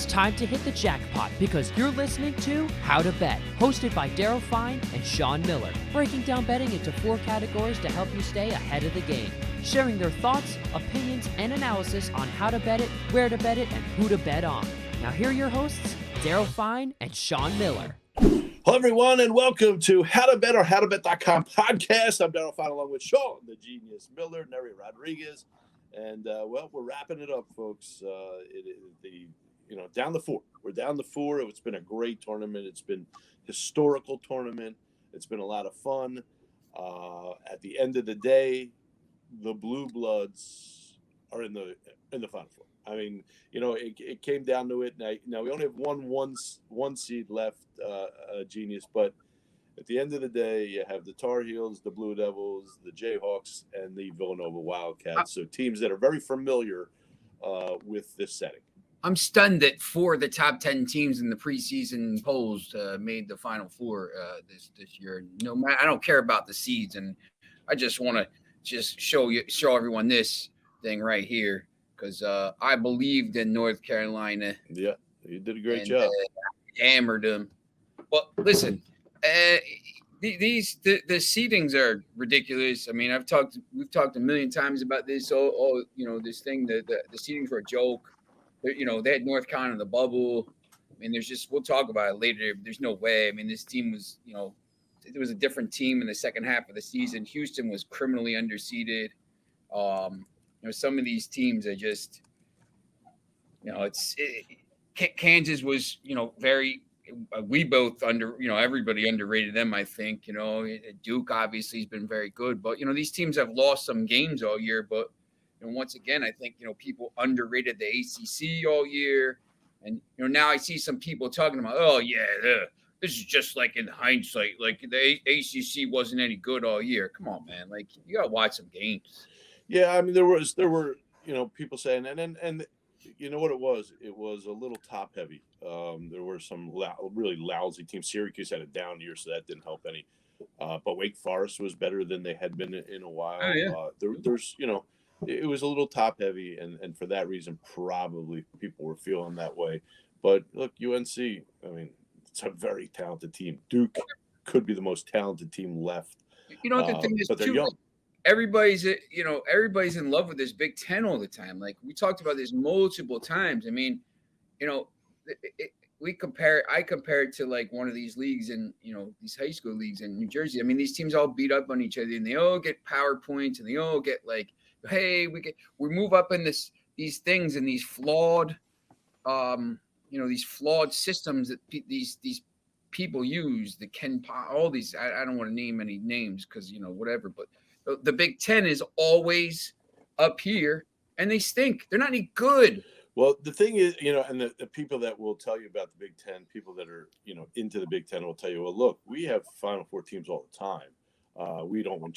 It's time to hit the jackpot because you're listening to How to Bet, hosted by Daryl Sean and Sean Miller, breaking down betting into 4 categories to help you stay ahead of the game, sharing their thoughts, opinions, and analysis on how to bet it, where to bet it, and who to bet on. Now here are your hosts, Daryl Sean and Sean Miller. Hello, everyone, and welcome to How to Bet or HowToBet.com podcast. I'm Daryl Sean along with Sean, the genius Miller, Neri Rodriguez, and we're wrapping it up, folks. Down to 4. We're down to 4. It's been a great tournament. It's been historical tournament. It's been a lot of fun. At the end of the day, the Blue Bloods are in the Final Four. I mean, it came down to it. Now we only have one seed left, genius. But at the end of the day, you have the Tar Heels, the Blue Devils, the Jayhawks, and the Villanova Wildcats. So teams that are very familiar with this setting. I'm stunned that 4 of the top 10 teams in the preseason polls made the Final Four this year. No matter, I don't care about the seeds, and I just want to show everyone this thing right here. Because I believed in North Carolina. Yeah, you did a great job. Hammered them. Well, listen, the seedings are ridiculous. I mean, we've talked a million times about this. This thing, the seedings were a joke. They had North Carolina in the bubble. I mean, we'll talk about it later. There's no way. I mean, this team was, it was a different team in the second half of the season. Houston was criminally underseeded. Some of these teams are just, Kansas was, we both everybody underrated them, I think. Duke obviously has been very good, but, these teams have lost some games all year. But, once again, I think, people underrated the ACC all year. And, now I see some people talking about, this is just like in hindsight, like the ACC wasn't any good all year. Come on, man. Like, you got to watch some games. Yeah, I mean, there were people saying, and you know what it was? It was a little top heavy. There were some really lousy teams. Syracuse had a down year, so that didn't help any. But Wake Forest was better than they had been in a while. Oh, yeah. There's it was a little top heavy, and for that reason, probably people were feeling that way. But look, UNC, I mean, it's a very talented team. Duke could be the most talented team left. The thing is, but they're young. Everybody's in love with this Big Ten all the time. Like we talked about this multiple times. I mean, I compare it to like one of these leagues in, these high school leagues in New Jersey. I mean, these teams all beat up on each other and they all get PowerPoints and they all get like, hey, we move up in these things and these flawed, these flawed systems that these people use, all these, I don't want to name any names because, whatever, but the Big Ten is always up here, and they stink. They're not any good. Well, the thing is, and the people that will tell you about the Big Ten, people that are, into the Big Ten will tell you, well, look, we have Final Four teams all the time. We don't win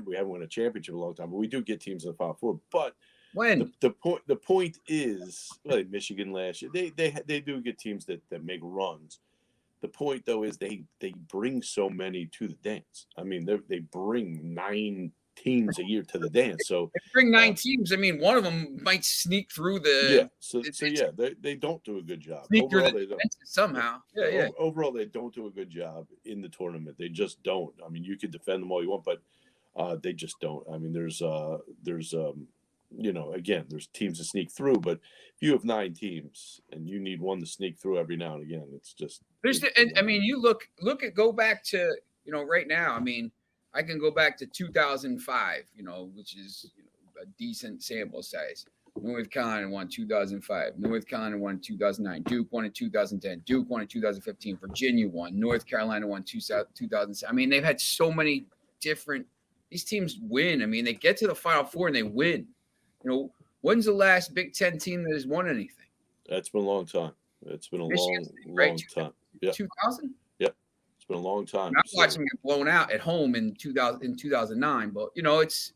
we haven't won a championship in a long time, but we do get teams in the Final Four. But when the point is, like Michigan last year, they do get teams that make runs. The point, though, is they bring so many to the dance. I mean, they bring 9 teams a year to the dance. So they bring 9 teams. I mean, one of them might sneak through the. Yeah. They don't do a good job. Overall, they don't. Somehow. Yeah. Overall, they don't do a good job in the tournament. They just don't. I mean, you could defend them all you want, but they just don't. I mean, there's again, there's teams that sneak through, but if you have 9 teams and you need one to sneak through every now and again, it's just. You go back to, right now, I mean, I can go back to 2005, which is a decent sample size. North Carolina won 2005. North Carolina won 2009. Duke won in 2010. Duke won in 2015. Virginia won. North Carolina won 2007. I mean, they've had so many different – these teams win. I mean, they get to the Final Four and they win. When's the last Big Ten team that has won anything? That's been a long time. It's been a long time. Yeah. 2000? Yep. It's been a long time. I'm watching them get blown out at home in 2009, but it's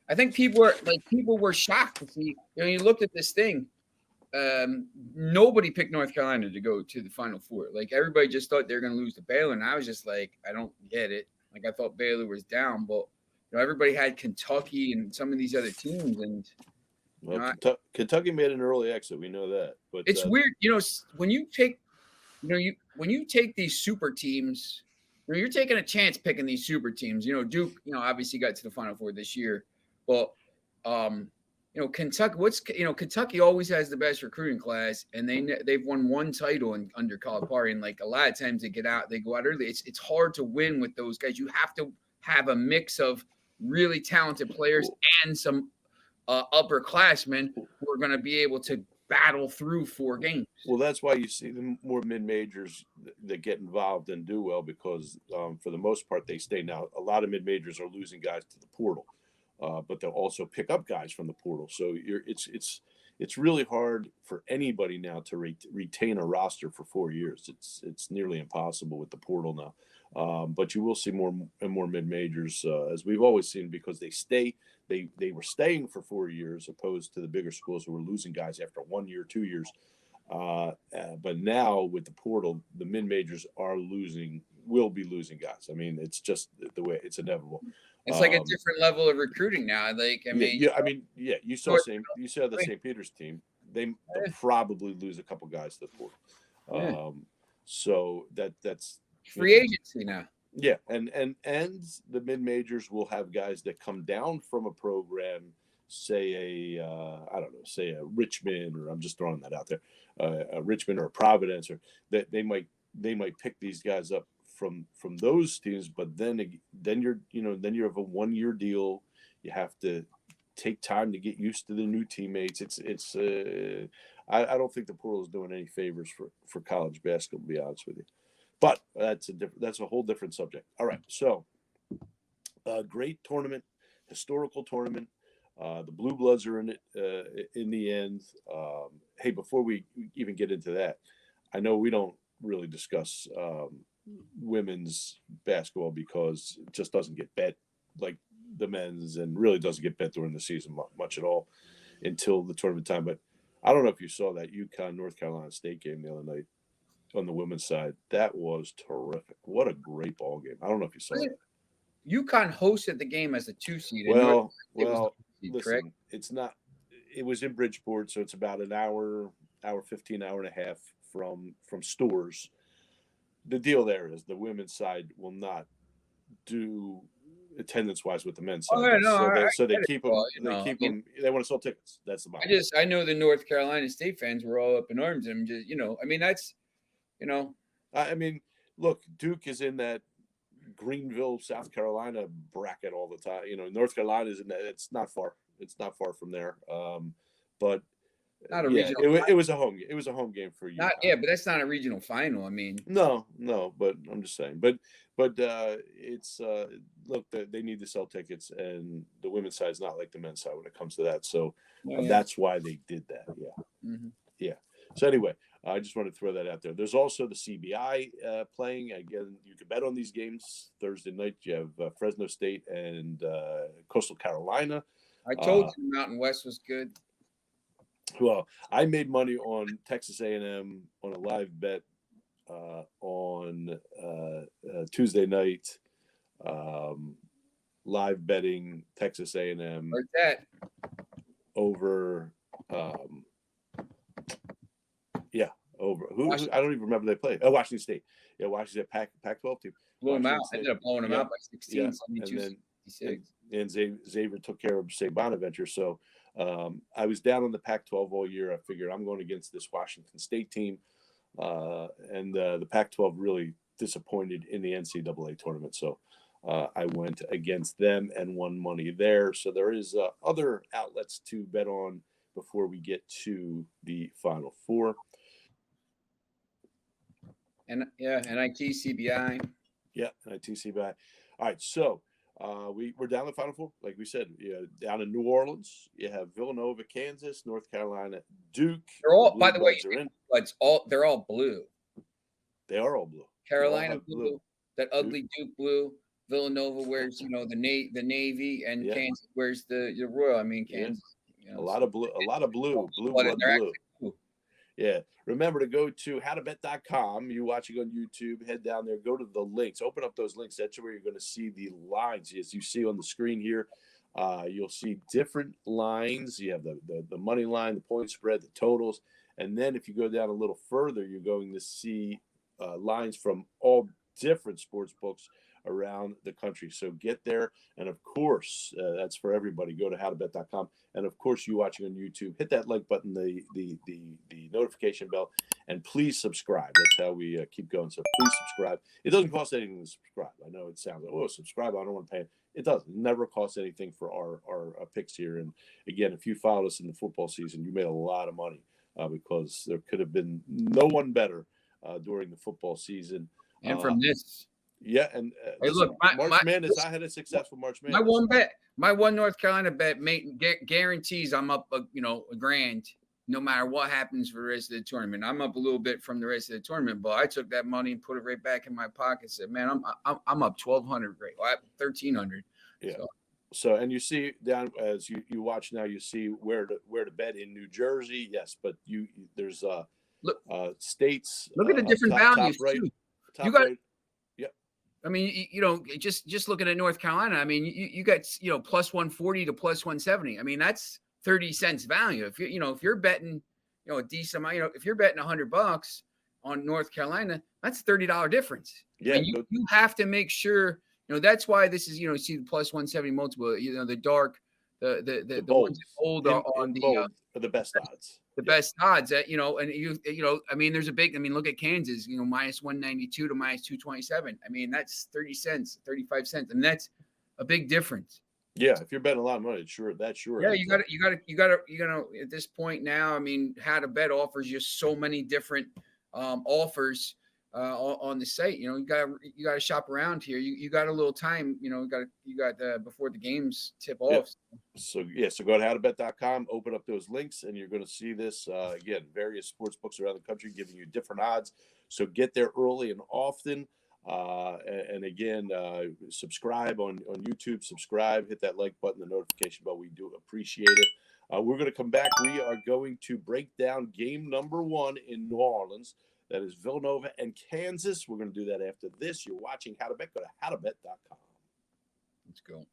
I think people were shocked to see. You looked at this thing. Nobody picked North Carolina to go to the Final Four. Like everybody just thought they were going to lose to Baylor, and I was just like, I don't get it. Like I thought Baylor was down, but everybody had Kentucky and some of these other teams, and Well, You know, Kentucky made an early exit. We know that, but it's weird, when you take, when you take these super teams, you're taking a chance picking these super teams. Duke, obviously got to the Final Four this year. Well, Kentucky. Kentucky always has the best recruiting class, and they've won one title under Calipari. And like a lot of times they go out early. It's hard to win with those guys. You have to have a mix of really talented players and some upperclassmen who are going to be able to battle through 4 games. Well, that's why you see the more mid-majors that get involved and do well, because for the most part they stay. Now, a lot of mid-majors are losing guys to the portal, but they'll also pick up guys from the portal. So it's really hard for anybody now to retain a roster for 4 years. It's nearly impossible with the portal now. But you will see more and more mid-majors, as we've always seen, because they stay. They were staying for 4 years, opposed to the bigger schools who were losing guys after 1 year, 2 years. But now with the portal, the mid-majors will be losing guys. I mean, it's just the way it's inevitable. It's like a different level of recruiting now. You saw the St. Peter's team. They'll probably lose a couple guys to the portal. So that's free agency now. Yeah, and the mid majors will have guys that come down from a program, say a Richmond, or I'm just throwing that out there, a Richmond or a Providence, or that they might pick these guys up from those teams. But then you have a 1 year deal. You have to take time to get used to the new teammates. I don't think the portal is doing any favors for college basketball, to be honest with you. But that's a whole different subject. All right, so great tournament, historical tournament. The Blue Bloods are in it in the end. Hey, before we even get into that, I know we don't really discuss women's basketball because it just doesn't get bet like the men's, and really doesn't get bet during the season much at all until the tournament time. But I don't know if you saw that UConn North Carolina State game the other night. On the women's side, that was terrific. What a great ball game. I don't know if you saw that. UConn hosted the game as a 2 seed. Well, listen, it's not. It was in Bridgeport, so it's about an hour 15, hour and a half from Stores. The deal there is the women's side will not do attendance-wise with the men's side. So they keep them. They want to sell tickets. That's the bottom. I know the North Carolina State fans were all up in arms, and that's. I mean, look, Duke is in that Greenville, South Carolina bracket all the time. North Carolina is in that. It's not far. It's not far from there. But not a regional. It was a home. It was a home game for you. But that's not a regional final. I mean, no. But I'm just saying. But it's look. They need to sell tickets, and the women's side is not like the men's side when it comes to that. So that's why they did that. Yeah. Mm-hmm. Yeah. So anyway. I just wanted to throw that out there. There's also the CBI playing. Again, you can bet on these games. Thursday night, you have Fresno State and Coastal Carolina. I told you Mountain West was good. Well, I made money on Texas A&M on a live bet on Tuesday night. Live betting Texas A&M. Where's that? Over over who I don't even remember they played. Oh, Washington State. Yeah, Washington State Pac-12 team. Blew them out. Ended up blowing them out by 16, 72, 66. And Xavier took care of St. Bonaventure. So I was down on the Pac-12 all year. I figured I'm going against this Washington State team. And the Pac-12 really disappointed in the NCAA tournament. So I went against them and won money there. So there is other outlets to bet on before we get to the Final Four. And NIT, CBI. Yeah, NIT, CBI. All right, so we're down the Final Four, like we said. Down in New Orleans, you have Villanova, Kansas, North Carolina, Duke. They're all, by the way, they're all blue. They are all blue. Carolina blue. That ugly Duke blue. Villanova wears, the navy, and Kansas wears the Royal. I mean, Kansas. A lot of blue. Blue. Yeah. Remember to go to howtobet.com. You're watching on YouTube. Head down there. Go to the links. Open up those links. That's where you're going to see the lines, as you see on the screen here. You'll see different lines. You have the money line, the point spread, the totals. And then if you go down a little further, you're going to see lines from all different sports books around the country. So get there. And of course, that's for everybody. Go to howtobet.com. And of course, you watching on YouTube, hit that like button, the notification bell, and please subscribe. That's how we keep going. So please subscribe. It doesn't cost anything to subscribe. I know it sounds like, oh, subscribe, I don't want to pay. It doesn't. It never costs anything for our picks here. And again, if you followed us in the football season, you made a lot of money because there could have been no one better during the football season. And from this. Yeah, and hey, look, March Madness. I had a successful March Madness. My one North Carolina bet guarantees I'm up, $1,000 no matter what happens for the rest of the tournament. I'm up a little bit from the rest of the tournament, but I took that money and put it right back in my pocket. Said, man, I'm up 1,200, right? 1,300. Yeah. So and you see down as you watch now, you see where to bet in New Jersey. Yes, but there's states. Look at the different values top right, too. Top You got. Right. I mean, just looking at North Carolina, I mean, you got, plus 140 to plus 170. I mean, that's 30 cents value. If if you're betting, a decent amount, if you're betting $100 on North Carolina, that's $30 difference. Yeah. And you have to make sure, that's why this is, see the plus 170 multiple, the dark, the ones that hold are on the best odds. The best odds that, and I mean, there's a big, look at Kansas, minus 192 to minus 227. I mean, that's 30 cents, 35 cents. I mean, that's a big difference. Yeah. If you're betting a lot of money, that's sure. Yeah. You got to, at this point now, I mean, HowToBet offers you so many different offers on the site. You got to shop around here. You got a little time, you got before the games tip off. So go to howtobet.com, open up those links, and you're going to see this again, various sports books around the country giving you different odds. So get there early and often. And again, subscribe on YouTube, hit that like button, the notification bell. We do appreciate it. We're going to come back. We are going to break down game number 1 in New Orleans. That is Villanova and Kansas. We're going to do that after this. You're watching HowToBet. Go to HowToBet.com. Let's go.